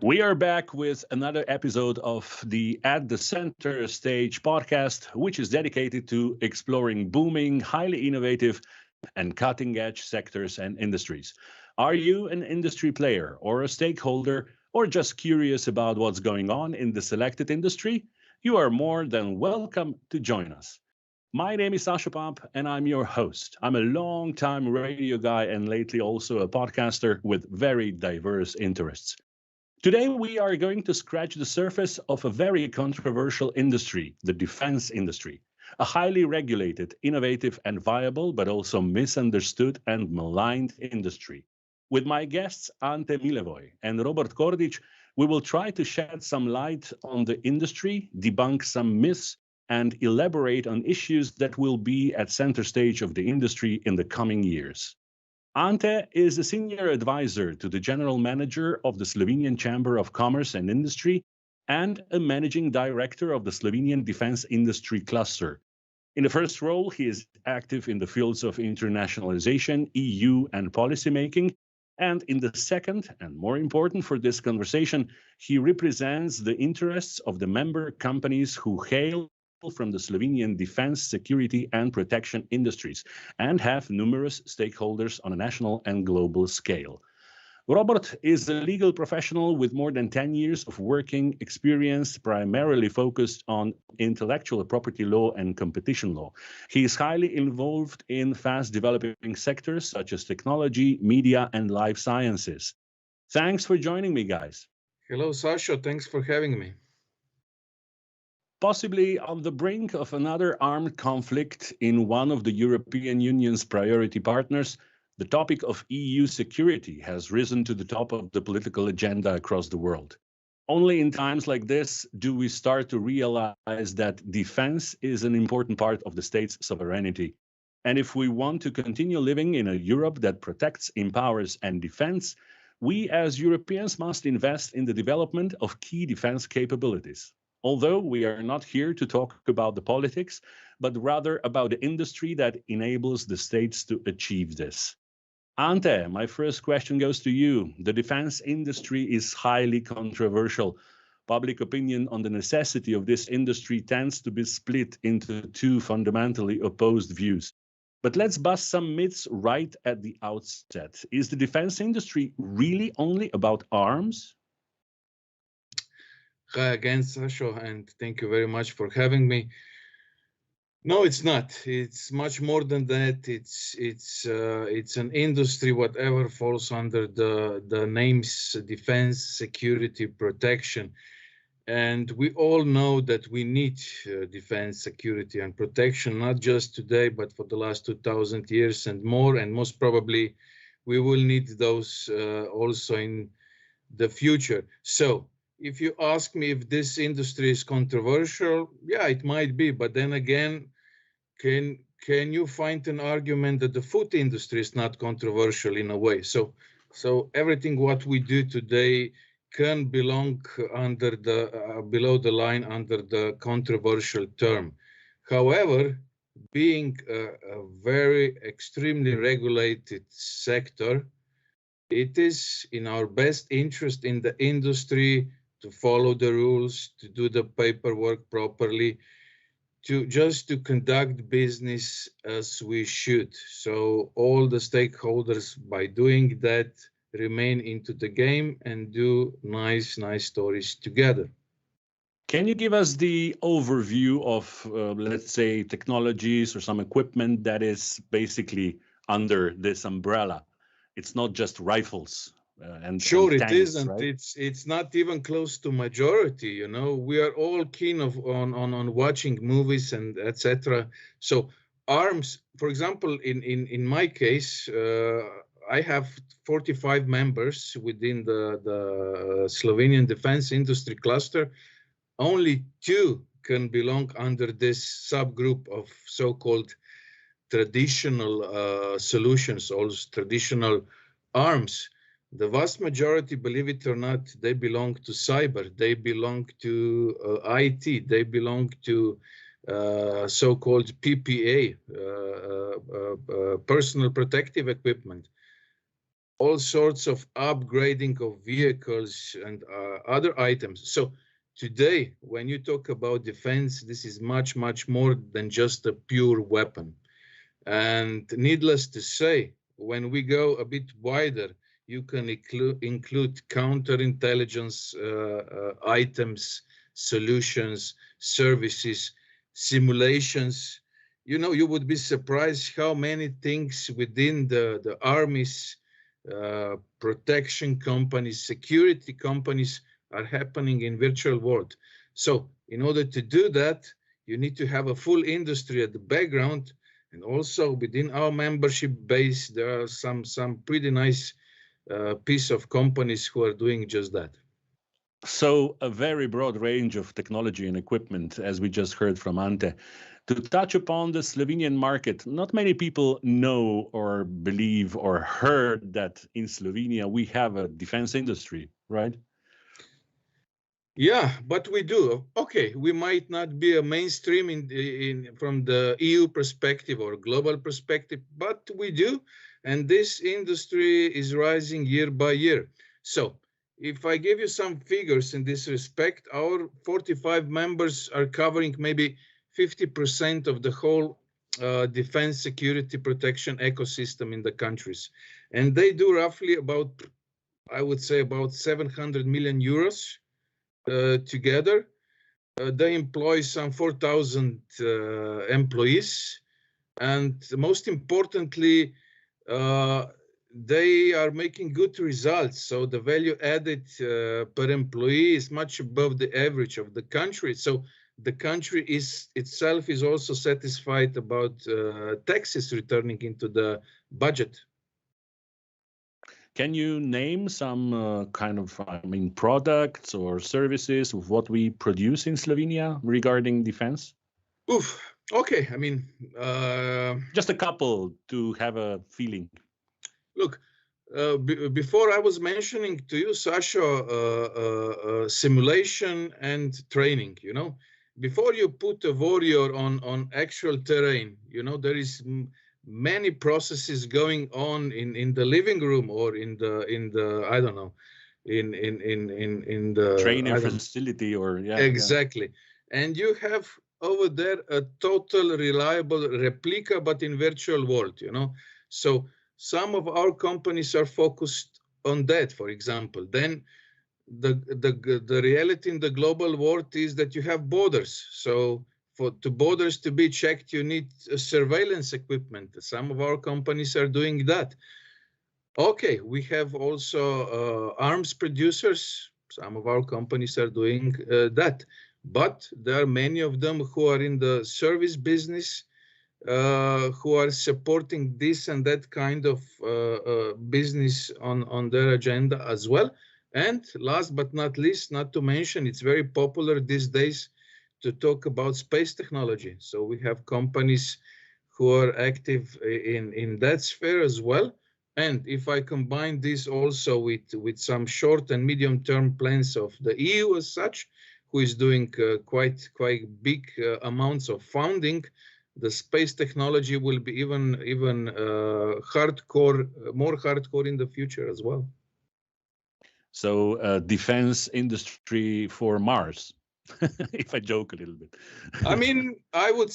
We are back with another episode of the At the Center Stage podcast, which is dedicated to exploring booming, highly innovative, and cutting-edge sectors and industries. Are you an industry player or a stakeholder, or just curious about what's going on in the selected industry? You are more than welcome to join us. My name is Sasha Pop, and I'm your host. I'm a long-time radio guy and lately also a podcaster with very diverse interests. Today, we are going to scratch the surface of a very controversial industry, the defense industry, a highly regulated, innovative, and viable, but also misunderstood and maligned industry. With my guests, Ante Milevoj and Robert Kordić, we will try to shed some light on the industry, debunk some myths, and elaborate on issues that will be at center stage of the industry in the coming years. Ante is a senior advisor to the general manager of the Slovenian Chamber of Commerce and Industry and a managing director of the Slovenian Defense Industry Cluster. In the first role, he is active in the fields of internationalization, EU, and policymaking. And in the second, and more important for this conversation, he represents the interests of the member companies who hail from the Slovenian defense, security, and protection industries and have numerous stakeholders on a national and global scale. Robert is a legal professional with more than 10 years of working experience, primarily focused on intellectual property law and competition law. He is highly involved in fast-developing sectors such as technology, media, and life sciences. Thanks for joining me, guys. Hello, Sasha. Thanks for having me. Possibly on the brink of another armed conflict in one of the European Union's priority partners, the topic of EU security has risen to the top of the political agenda across the world. Only in times like this do we start to realize that defense is an important part of the state's sovereignty. And if we want to continue living in a Europe that protects, empowers, and defends, we as Europeans must invest in the development of key defense capabilities. Although we are not here to talk about the politics, but rather about the industry that enables the states to achieve this. Ante, my first question goes to you. The defense industry is highly controversial. Public opinion on the necessity of this industry tends to be split into two fundamentally opposed views. But let's bust some myths right at the outset. Is the defense industry really only about arms? Hi again, Sasha, and thank you very much for having me. No, it's not. It's much more than that. It's an industry, whatever falls under the names defense, security, protection. And we all know that we need defense, security, and protection, not just today, but for the last 2,000 years and more. And most probably, we will need those also in the future. So, if you ask me if this industry is controversial, yeah, it might be. But then again, can you find an argument that the food industry is not controversial in a way? So everything what we do today can belong under the below the line under the controversial term. However, being a very extremely regulated sector, it is in our best interest in the industry to follow the rules, to do the paperwork properly, to conduct business as we should. So all the stakeholders, by doing that, remain into the game and do nice stories together. Can you give us the overview of, let's say, technologies or some equipment that is basically under this umbrella? It's not just rifles. Sure, and tanks, it isn't. Right? It's not even close to majority. You know, we are all keen on watching movies and etc. So arms, for example, in my case, I have 45 members within the Slovenian defense industry cluster. Only 2 can belong under this subgroup of so-called traditional solutions, also traditional arms. The vast majority, believe it or not, they belong to cyber, they belong to IT, they belong to so-called PPA, personal protective equipment. all sorts of upgrading of vehicles and other items. So today, when you talk about defense, this is much, much more than just a pure weapon. And needless to say, when we go a bit wider, you can include counterintelligence items, solutions, services, simulations. You know, you would be surprised how many things within the armies, protection companies, security companies are happening in virtual world. So in order to do that, you need to have a full industry at the background. And also within our membership base, there are some pretty nice piece of companies who are doing just that. So a very broad range of technology and equipment, as we just heard from Ante. To touch upon the Slovenian market, not many people know or believe or heard that in Slovenia we have a defense industry, right? Yeah, but we do. Okay, we might not be a mainstream from the EU perspective or global perspective, but we do. And this industry is rising year by year. So if I give you some figures in this respect, our 45 members are covering maybe 50% of the whole defense security protection ecosystem in the countries. And they do roughly about, I would say, about 700 million euros together. They employ some 4,000 employees. And most importantly, they are making good results. So the value added per employee is much above the average of the country. So the country itself is also satisfied about taxes returning into the budget. Can you name some products or services of what we produce in Slovenia regarding defense? Oof. Okay. Just a couple to have a feeling. Look, before I was mentioning to you, Sasha, simulation and training, you know, before you put a warrior on actual terrain, you know, there is many processes going on in the living room or in the I don't know, in the training facility or exactly. And you have over there a total reliable replica, but in virtual world, you know. So some of our companies are focused on that, for example. Then the reality in the global world is that you have borders. So for the borders to be checked, you need surveillance equipment. Some of our companies are doing that. Okay, we have also arms producers. Some of our companies are doing that. But there are many of them who are in the service business, who are supporting this and that kind of business on their agenda as well. And last but not least, not to mention, it's very popular these days to talk about space technology. So we have companies who are active in that sphere as well. And if I combine this also with some short and medium term plans of the EU as such, who is doing quite big amounts of funding, the space technology will be even hardcore, more hardcore in the future as well. So defense industry for Mars, if I joke a little bit. I mean, I would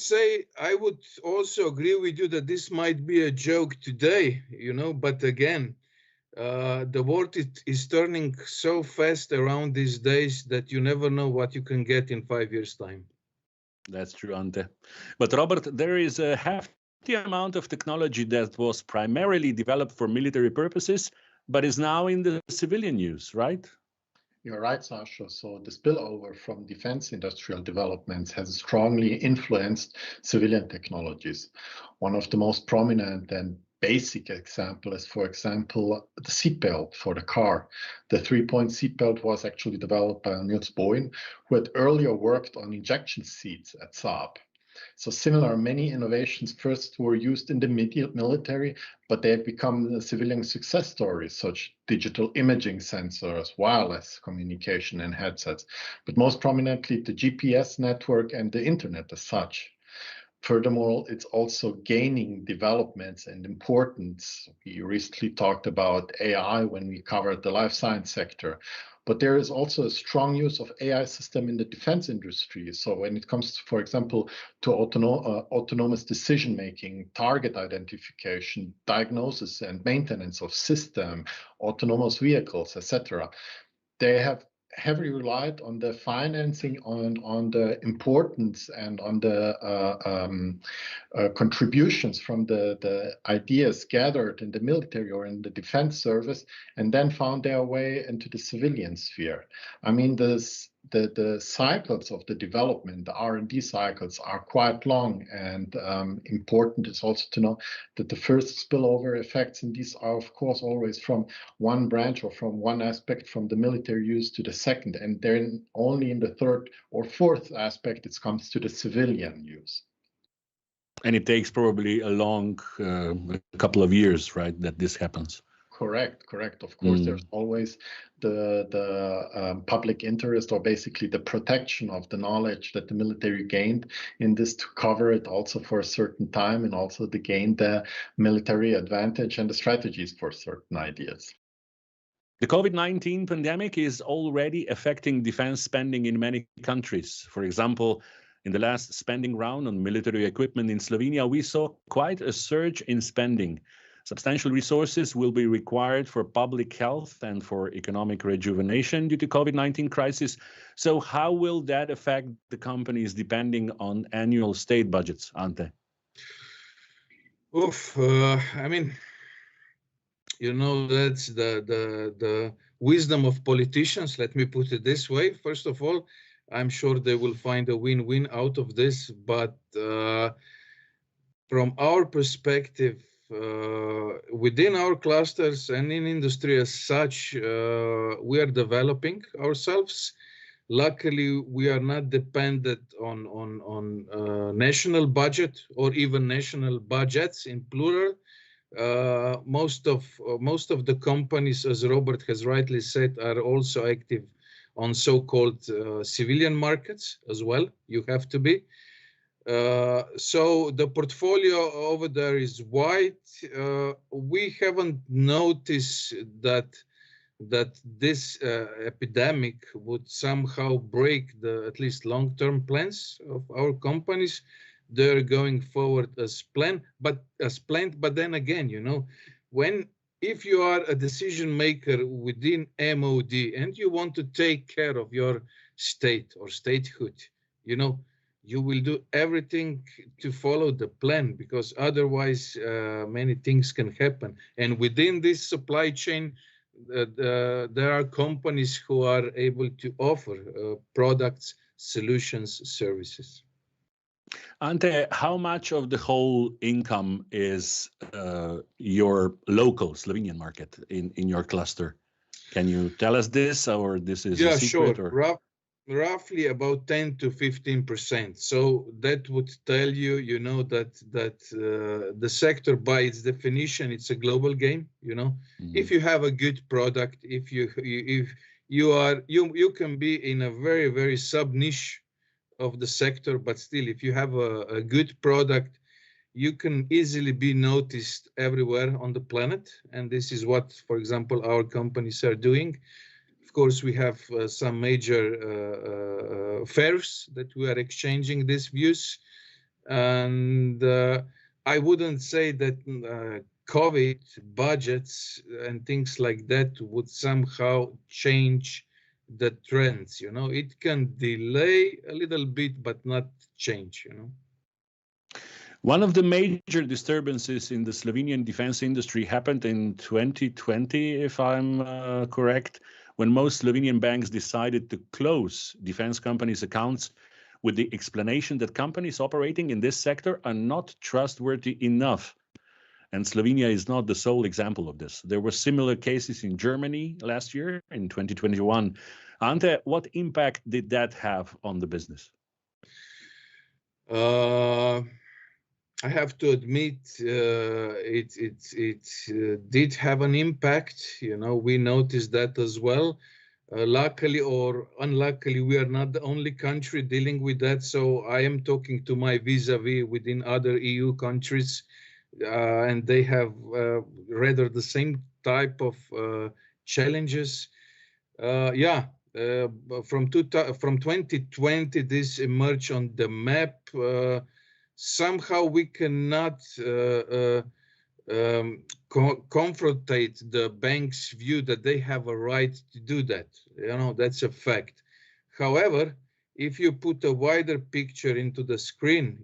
also agree with you that this might be a joke today, you know, but again, the world is turning so fast around these days that you never know what you can get in 5 years' time. That's true, Ante. But Robert, there is a hefty amount of technology that was primarily developed for military purposes, but is now in the civilian use, right? You're right, Sasha. So the spillover from defense industrial developments has strongly influenced civilian technologies. One of the most prominent and basic example is, for example, the seatbelt for the car. The 3-point seatbelt was actually developed by Niels Boyen, who had earlier worked on injection seats at Saab. So similar, many innovations first were used in the military, but they have become civilian success stories, such digital imaging sensors, wireless communication and headsets, but most prominently the GPS network and the internet as such. Furthermore, it's also gaining developments and importance. We recently talked about AI when we covered the life science sector, but there is also a strong use of AI system in the defense industry. So when it comes, for example, to autonomous decision-making, target identification, diagnosis and maintenance of system, autonomous vehicles, etc., they have heavily relied on the financing, on the importance and on the contributions from the ideas gathered in the military or in the defense service, and then found their way into the civilian sphere. I mean, the cycles of the development, the R&D cycles, are quite long, and important is also to know that the first spillover effects in these are, of course, always from one branch or from one aspect from the military use to the second, and then only in the third or fourth aspect it comes to the civilian use. And it takes probably a long couple of years, right, that this happens. Correct. Of course, there's always the public interest, or basically the protection of the knowledge that the military gained in this, to cover it also for a certain time, and also to gain the military advantage and the strategies for certain ideas. The COVID-19 pandemic is already affecting defense spending in many countries. For example, in the last spending round on military equipment in Slovenia, we saw quite a surge in spending. Substantial resources will be required for public health and for economic rejuvenation due to COVID-19 crisis. So how will that affect the companies depending on annual state budgets, Ante? I mean, that's the wisdom of politicians. Let me put it this way. First of all, I'm sure they will find a win-win out of this. But from our perspective, within our clusters and in industry as such, we are developing ourselves. Luckily, we are not dependent on national budget or even national budgets in plural. Most of the companies, as Robert has rightly said, are also active on so-called civilian markets as well. You have to be. So the portfolio over there is wide. We haven't noticed that this epidemic would somehow break the at least long-term plans of our companies. They're going forward as planned. But then again, if you are a decision maker within MOD and you want to take care of your state or statehood, you will do everything to follow the plan, because otherwise many things can happen. And within this supply chain, there are companies who are able to offer products, solutions, services. Ante, how much of the whole income is your local Slovenian market in your cluster? Can you tell us this, or this is a secret? Sure. Or? Roughly about 10 to 15%. So that would tell you, that the sector, by its definition, it's a global game. If you have a good product, if you can be in a very, very sub niche of the sector, but still, if you have a good product, you can easily be noticed everywhere on the planet. And this is what, for example, our companies are doing. Of course, we have some major fairs that we are exchanging these views. And I wouldn't say that COVID budgets and things like that would somehow change the trends. It can delay a little bit, but not change. One of the major disturbances in the Slovenian defense industry happened in 2020, if I'm correct, when most Slovenian banks decided to close defense companies' accounts with the explanation that companies operating in this sector are not trustworthy enough. And Slovenia is not the sole example of this. There were similar cases in Germany last year, in 2021. Ante, what impact did that have on the business? I have to admit, it did have an impact. We noticed that as well. Luckily or unluckily, we are not the only country dealing with that. So I am talking to my vis-a-vis within other EU countries, and they have rather the same type of challenges. From 2020, this emerged on the map. Somehow we cannot confrontate the bank's view that they have a right to do that. That's a fact. However, if you put a wider picture into the screen,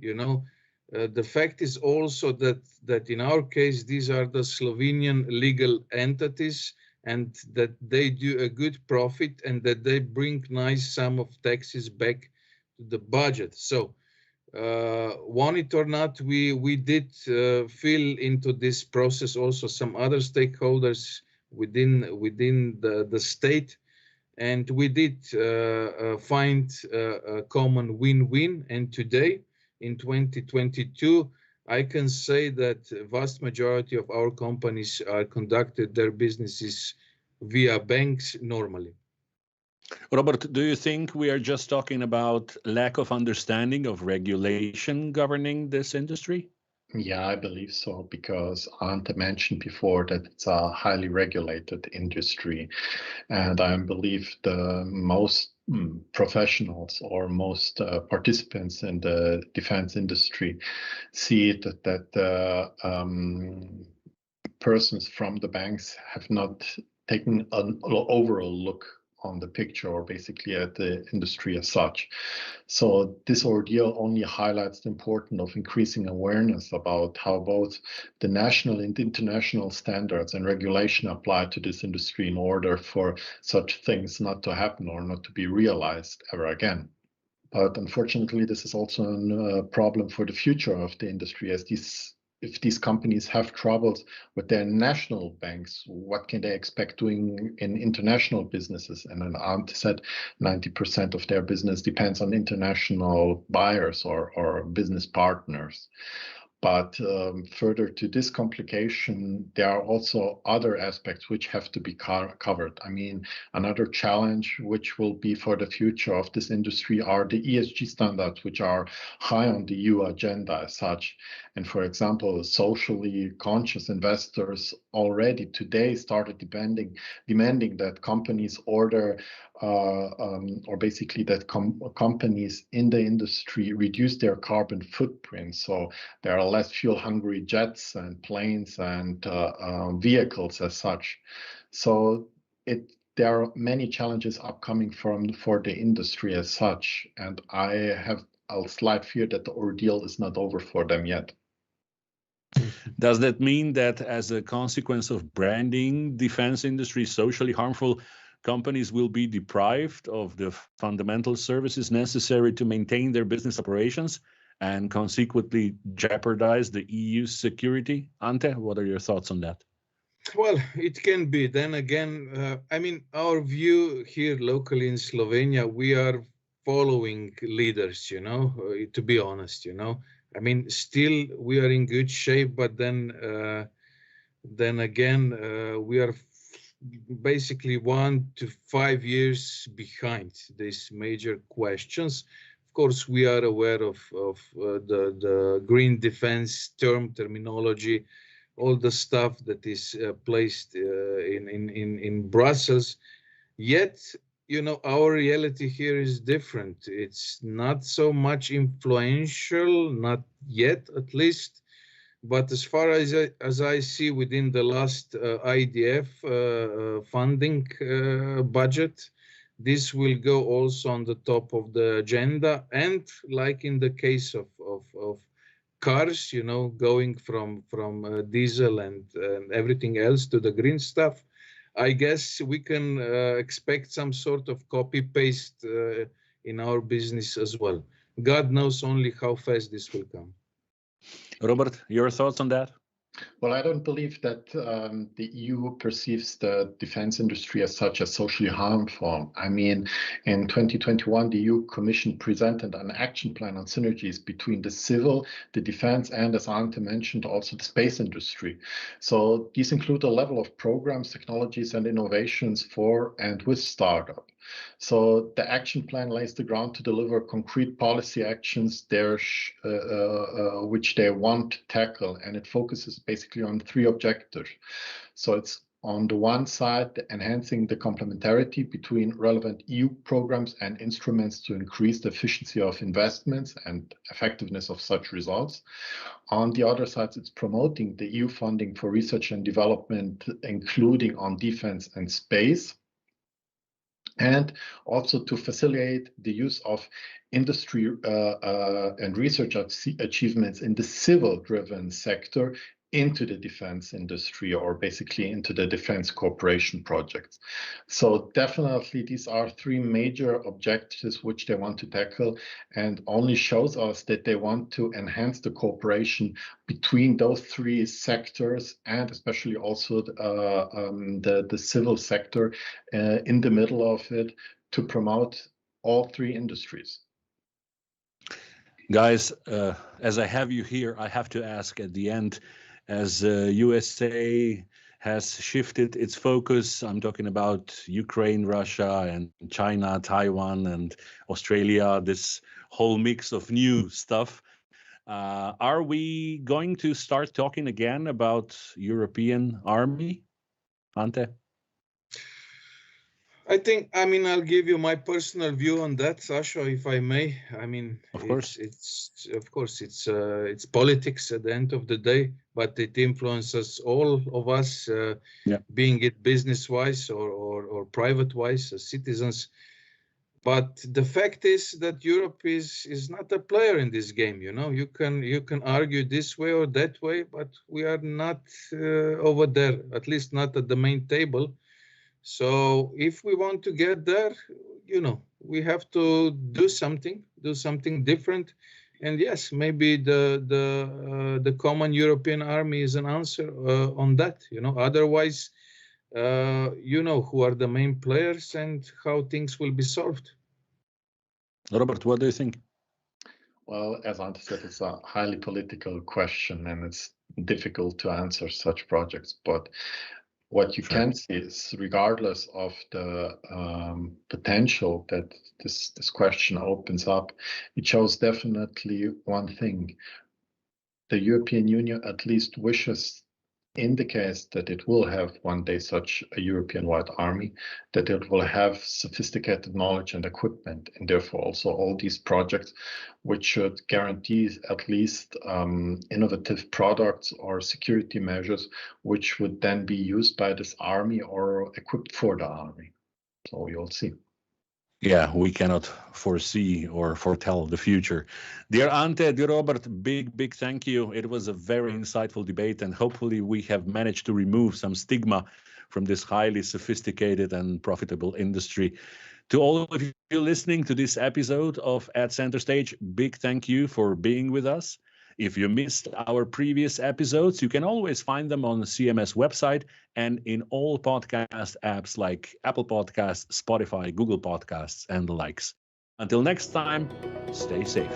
the fact is also that in our case, these are the Slovenian legal entities, and that they do a good profit, and that they bring nice sum of taxes back to the budget. So want it or not, we did fill into this process also some other stakeholders within the state, and we did find a common win-win. And today, in 2022, I can say that vast majority of our companies are conducted their businesses via banks normally. Robert, do you think we are just talking about lack of understanding of regulation governing this industry? Yeah, I believe so, because Ante mentioned before that it's a highly regulated industry. And I believe the most professionals or most participants in the defense industry see it that persons from the banks have not taken an overall look on the picture, or basically at the industry as such. So this ordeal only highlights the importance of increasing awareness about how both the national and international standards and regulation apply to this industry in order for such things not to happen or not to be realized ever again. But unfortunately, this is also a problem for the future of the industry, as if these companies have troubles with their national banks, what can they expect doing in international businesses? And then Ante said 90% of their business depends on international buyers or business partners. But further to this complication, there are also other aspects which have to be covered. I mean, another challenge which will be for the future of this industry are the ESG standards, which are high on the EU agenda as such. And for example, socially conscious investors already today started demanding that companies order or basically that companies in the industry reduce their carbon footprint. So there are less fuel-hungry jets and planes and vehicles as such. So there are many challenges upcoming for the industry as such, and I have a slight fear that the ordeal is not over for them yet. Does that mean that as a consequence of branding defense industry socially harmful, companies will be deprived of the fundamental services necessary to maintain their business operations and consequently jeopardize the EU's security? Ante, what are your thoughts on that? Well, it can be. Then again, I mean, our view here locally in Slovenia, we are following leaders, to be honest, I mean, still we are in good shape, but then again, we are basically 1 to 5 years behind these major questions. Of course, we are aware of the green defense terminology, all the stuff that is placed in Brussels. Yet, our reality here is different. It's not so much influential, not yet at least. But as far as I see within the last IDF funding budget, this will go also on the top of the agenda. And like in the case of cars, going from diesel and everything else to the green stuff, I guess we can expect some sort of copy-paste in our business as well. God knows only how fast this will come. Robert, your thoughts on that? Well, I don't believe that the EU perceives the defense industry as such as socially harmful. I mean, in 2021, the EU Commission presented an action plan on synergies between the civil, the defense, and, as Ante mentioned, also the space industry. So these include a level of programs, technologies, and innovations for and with startup. So the action plan lays the ground to deliver concrete policy actions there, which they want to tackle, and it focuses basically on three objectives. So it's on the one side, enhancing the complementarity between relevant EU programs and instruments to increase the efficiency of investments and effectiveness of such results. On the other side, it's promoting the EU funding for research and development, including on defense and space, and also to facilitate the use of industry and research achievements in the civil-driven sector into the defense industry, or basically into the defense cooperation projects. So definitely these are three major objectives which they want to tackle, and only shows us that they want to enhance the cooperation between those three sectors, and especially also the civil sector in the middle of it, to promote all three industries. Guys, as I have you here, I have to ask at the end, as USA has shifted its focus, I'm talking about Ukraine, Russia, and China, Taiwan, and Australia, this whole mix of new stuff. Are we going to start talking again about European army, Ante? I mean, I'll give you my personal view on that, Sasha, if I may. I mean, of course, it's politics at the end of the day, but it influences all of us, being it business-wise or private-wise as citizens. But the fact is that Europe is not a player in this game. You know, you can argue this way or that way, but we are not over there, at least not at the main table. So if we want to get there, you know, we have to do something different. And yes, maybe the common European army is an answer on that. You know, otherwise, you know who are the main players and how things will be solved. Robert, what do you think? Well, as Ante said, it's a highly political question, and it's difficult to answer such projects. But what you can see is, regardless of the potential that this question opens up, it shows definitely one thing. The European Union at least wishes, in the case that it will have one day such a European-wide army, that it will have sophisticated knowledge and equipment, and therefore also all these projects which should guarantee at least innovative products or security measures which would then be used by this army or equipped for the army. So you'll see. Yeah, we cannot foresee or foretell the future. Dear Ante, dear Robert, big thank you. It was a very insightful debate, and hopefully we have managed to remove some stigma from this highly sophisticated and profitable industry. To all of you listening to this episode of At Center Stage, big thank you for being with us. If you missed our previous episodes, you can always find them on the CMS website and in all podcast apps like Apple Podcasts, Spotify, Google Podcasts, and the likes. Until next time, stay safe.